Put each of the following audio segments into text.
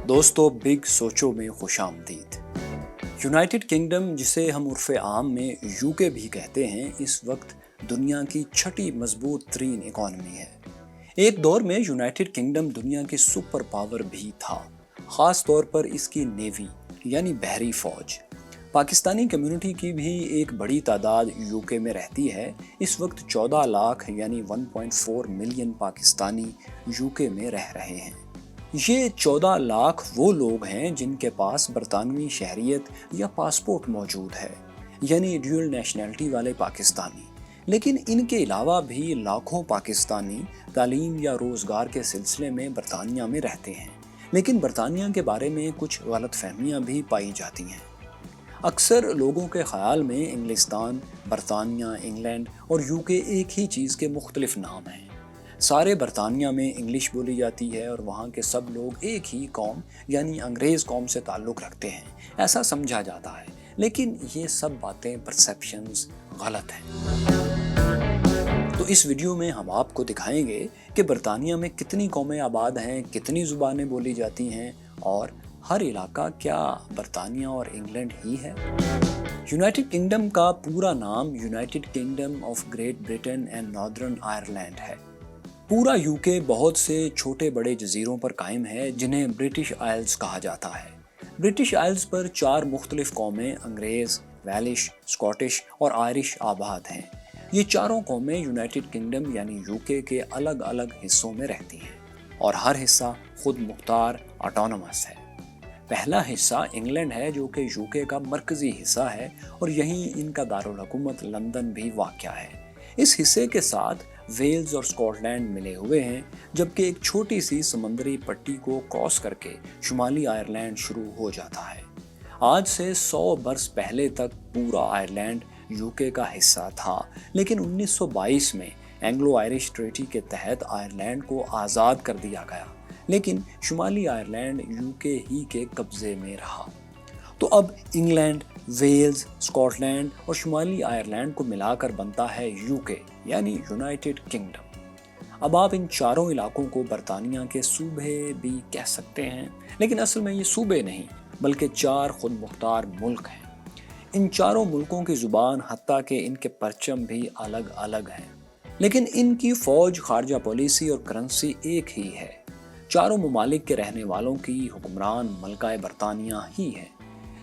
دوستو بگ سوچو میں خوش آمدید۔ یونائٹڈ کنگڈم جسے ہم عرف عام میں یو کے بھی کہتے ہیں، اس وقت دنیا کی چھٹی مضبوط ترین اکانومی ہے۔ ایک دور میں یونائٹڈ کنگڈم دنیا کی سپر پاور بھی تھا، خاص طور پر اس کی نیوی یعنی بحری فوج۔ پاکستانی کمیونٹی کی بھی ایک بڑی تعداد یو کے میں رہتی ہے۔ اس وقت 14 لاکھ یعنی 1.4 ملین پاکستانی یو کے میں رہ رہے ہیں۔ یہ 14 لاکھ وہ لوگ ہیں جن کے پاس برطانوی شہریت یا پاسپورٹ موجود ہے، یعنی ڈیول نیشنلٹی والے پاکستانی۔ لیکن ان کے علاوہ بھی لاکھوں پاکستانی تعلیم یا روزگار کے سلسلے میں برطانیہ میں رہتے ہیں، لیکن برطانیہ کے بارے میں کچھ غلط فہمیاں بھی پائی جاتی ہیں۔ اکثر لوگوں کے خیال میں انگلستان، برطانیہ، انگلینڈ اور یو کے ایک ہی چیز کے مختلف نام ہیں۔ سارے برطانیہ میں انگلش بولی جاتی ہے اور وہاں کے سب لوگ ایک ہی قوم یعنی انگریز قوم سے تعلق رکھتے ہیں، ایسا سمجھا جاتا ہے۔ لیکن یہ سب باتیں پرسیپشنز غلط ہیں۔ تو اس ویڈیو میں ہم آپ کو دکھائیں گے کہ برطانیہ میں کتنی قومیں آباد ہیں، کتنی زبانیں بولی جاتی ہیں اور ہر علاقہ کیا برطانیہ اور انگلینڈ ہی ہے۔ یونائٹڈ کنگڈم کا پورا نام United Kingdom of Great Britain and Northern Ireland ہے۔ پورا یو کے بہت سے چھوٹے بڑے جزیروں پر قائم ہے جنہیں برٹش آئلز کہا جاتا ہے۔ برٹش آئلز پر 4 مختلف قومیں انگریز، ویلش، اسکاٹش اور آئرش آباد ہیں۔ یہ چاروں قومیں یونائٹڈ کنگڈم یعنی یو کے الگ الگ حصوں میں رہتی ہیں اور ہر حصہ خود مختار آٹونومس ہے۔ پہلا حصہ انگلینڈ ہے جو کہ یو کے کا مرکزی حصہ ہے اور یہیں ان کا دارالحکومت لندن بھی واقع ہے۔ اس حصے کے ساتھ ویلز اور اسکاٹ لینڈ ملے ہوئے ہیں، جبکہ ایک چھوٹی سی سمندری پٹی کو کراس کر کے شمالی آئرلینڈ شروع ہو جاتا ہے۔ آج سے 100 برس پہلے تک پورا آئرلینڈ یو کے کا حصہ تھا، لیکن 1922 میں اینگلو آئرش ٹریٹی کے تحت آئرلینڈ کو آزاد کر دیا گیا، لیکن شمالی آئرلینڈ یو کے ہی کے قبضے میں رہا۔ تو اب انگلینڈ، ویلز، اسکاٹ لینڈ اور شمالی آئرلینڈ کو ملا کر بنتا ہے یو کے یعنی یونائٹڈ کنگڈم۔ اب آپ ان چاروں علاقوں کو برطانیہ کے صوبے بھی کہہ سکتے ہیں، لیکن اصل میں یہ صوبے نہیں بلکہ 4 خود مختار ملک ہیں۔ ان چاروں ملکوں کی زبان حتیٰ کہ ان کے پرچم بھی الگ الگ ہیں، لیکن ان کی فوج، خارجہ پالیسی اور کرنسی ایک ہی ہے۔ چاروں ممالک کے رہنے والوں کی حکمران ملکہ برطانیہ ہی ہے۔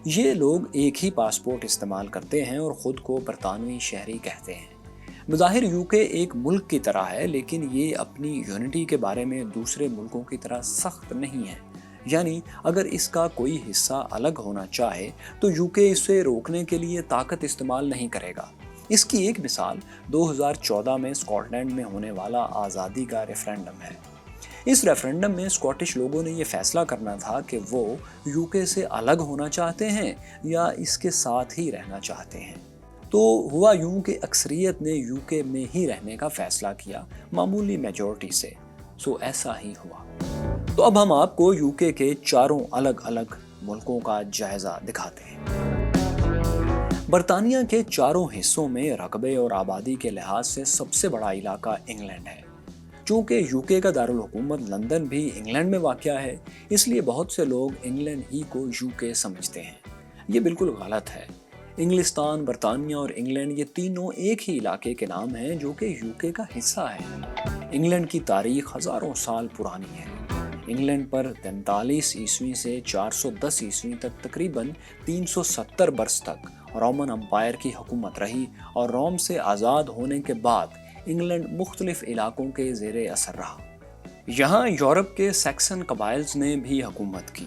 یہ لوگ ایک ہی پاسپورٹ استعمال کرتے ہیں اور خود کو برطانوی شہری کہتے ہیں۔ بظاہر یو کے ایک ملک کی طرح ہے، لیکن یہ اپنی یونٹی کے بارے میں دوسرے ملکوں کی طرح سخت نہیں ہے۔ یعنی اگر اس کا کوئی حصہ الگ ہونا چاہے تو یو کے اسے روکنے کے لیے طاقت استعمال نہیں کرے گا۔ اس کی ایک مثال 2014 میں اسکاٹ لینڈ میں ہونے والا آزادی کا ریفرینڈم ہے۔ اس ریفرینڈم میں اسکاٹش لوگوں نے یہ فیصلہ کرنا تھا کہ وہ یو کے سے الگ ہونا چاہتے ہیں یا اس کے ساتھ ہی رہنا چاہتے ہیں۔ تو ہوا یوں کہ اکثریت نے یو کے میں ہی رہنے کا فیصلہ کیا، معمولی میجورٹی سے۔ ایسا ہی ہوا۔ تو اب ہم آپ کو یو کے چاروں الگ الگ ملکوں کا جائزہ دکھاتے ہیں۔ برطانیہ کے چاروں حصوں میں رقبے اور آبادی کے لحاظ سے سب سے بڑا علاقہ انگلینڈ ہے۔ چونکہ یو کے کا دارالحکومت لندن بھی انگلینڈ میں واقع ہے، اس لیے بہت سے لوگ انگلینڈ ہی کو یو کے سمجھتے ہیں۔ یہ بالکل غلط ہے۔ انگلستان، برطانیہ اور انگلینڈ یہ تینوں ایک ہی علاقے کے نام ہیں جو کہ یو کے کا حصہ ہے۔ انگلینڈ کی تاریخ ہزاروں سال پرانی ہے۔ انگلینڈ پر 43 عیسوی سے 410 عیسوی تک تقریباً 370 برس تک رومن امپائر کی حکومت رہی اور روم سے آزاد ہونے کے بعد انگلینڈ مختلف علاقوں کے زیر اثر رہا۔ یہاں یورپ کے سیکسن قبائلز نے بھی حکومت کی۔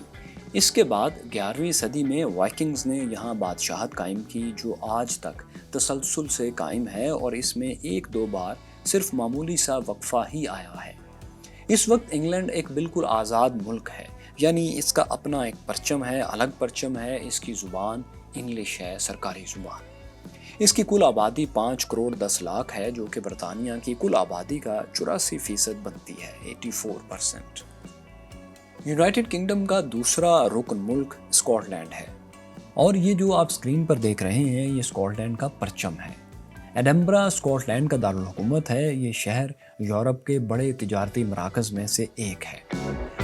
اس کے بعد 11ویں صدی میں وائکنگز نے یہاں بادشاہت قائم کی، جو آج تک تسلسل سے قائم ہے اور اس میں 1-2 بار صرف معمولی سا وقفہ ہی آیا ہے۔ اس وقت انگلینڈ ایک بالکل آزاد ملک ہے، یعنی اس کا اپنا ایک پرچم ہے، الگ پرچم ہے، اس کی زبان انگلش ہے، سرکاری زبان۔ اس کی کل آبادی 5 کروڑ 10 لاکھ ہے، جو کہ برطانیہ کی کل آبادی کا 84% بنتی ہے، 84%۔ یونائٹڈ کنگڈم کا دوسرا رکن ملک اسکاٹ لینڈ ہے، اور یہ جو آپ اسکرین پر دیکھ رہے ہیں یہ اسکاٹ لینڈ کا پرچم ہے۔ ایڈنبرا اسکاٹ لینڈ کا دارالحکومت ہے۔ یہ شہر یورپ کے بڑے تجارتی مراکز میں سے ایک ہے۔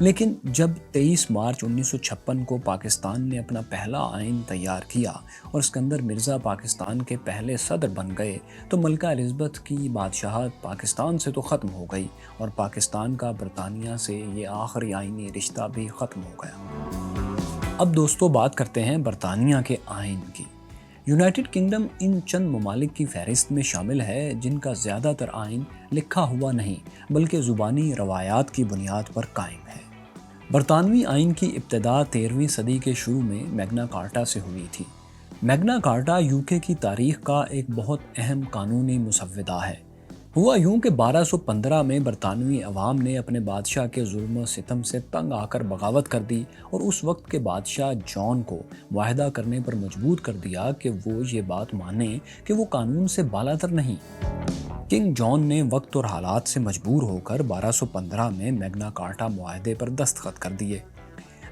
لیکن جب 23 مارچ 1956 کو پاکستان نے اپنا پہلا آئین تیار کیا اور اسکندر مرزا پاکستان کے پہلے صدر بن گئے تو ملکہ الزبتھ کی بادشاہت پاکستان سے تو ختم ہو گئی اور پاکستان کا برطانیہ سے یہ آخری آئینی رشتہ بھی ختم ہو گیا۔ اب دوستو بات کرتے ہیں برطانیہ کے آئین کی۔ یونائٹڈ کنگڈم ان چند ممالک کی فہرست میں شامل ہے جن کا زیادہ تر آئین لکھا ہوا نہیں بلکہ زبانی روایات کی بنیاد پر قائم ہے۔ برطانوی آئین کی ابتدا 13ویں صدی کے شروع میں میگنا کارٹا سے ہوئی تھی۔ میگنا کارٹا یوکے کی تاریخ کا ایک بہت اہم قانونی مسودہ ہے۔ ہوا یوں کہ 1215 میں برطانوی عوام نے اپنے بادشاہ کے ظلم و ستم سے تنگ آ کر بغاوت کر دی اور اس وقت کے بادشاہ جان کو معاہدہ کرنے پر مجبور کر دیا کہ وہ یہ بات مانیں کہ وہ قانون سے بالاتر نہیں۔ کنگ جان نے وقت اور حالات سے مجبور ہو کر 1215 میں میگنا کارٹا معاہدے پر دستخط کر دیے۔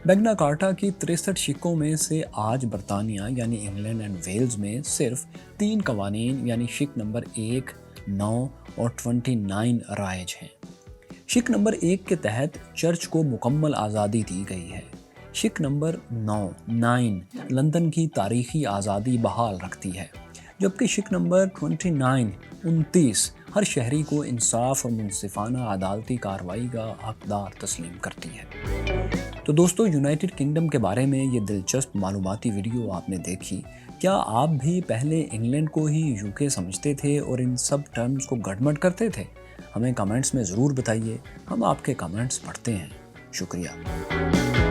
میگنا کارٹا کی 63 شقوں میں سے آج برطانیہ یعنی انگلینڈ اینڈ ویلز میں صرف 3 قوانین یعنی شق نمبر 1، 9 اور 29 رائج ہیں۔ شق نمبر 1 کے تحت چرچ کو مکمل آزادی دی گئی ہے۔ شق نمبر 9 لندن کی تاریخی آزادی بحال رکھتی ہے، جبکہ شق نمبر 29 ہر شہری کو انصاف اور منصفانہ عدالتی کارروائی کا حقدار تسلیم کرتی ہے۔ تو دوستو، یونائٹڈ کنگڈم کے بارے میں یہ دلچسپ معلوماتی ویڈیو آپ نے دیکھی۔ کیا آپ بھی پہلے انگلینڈ کو ہی یوکے سمجھتے تھے اور ان سب ٹرمز کو گڑبڑ کرتے تھے؟ ہمیں کمنٹس میں ضرور بتائیے، ہم آپ کے کمنٹس پڑھتے ہیں۔ شکریہ۔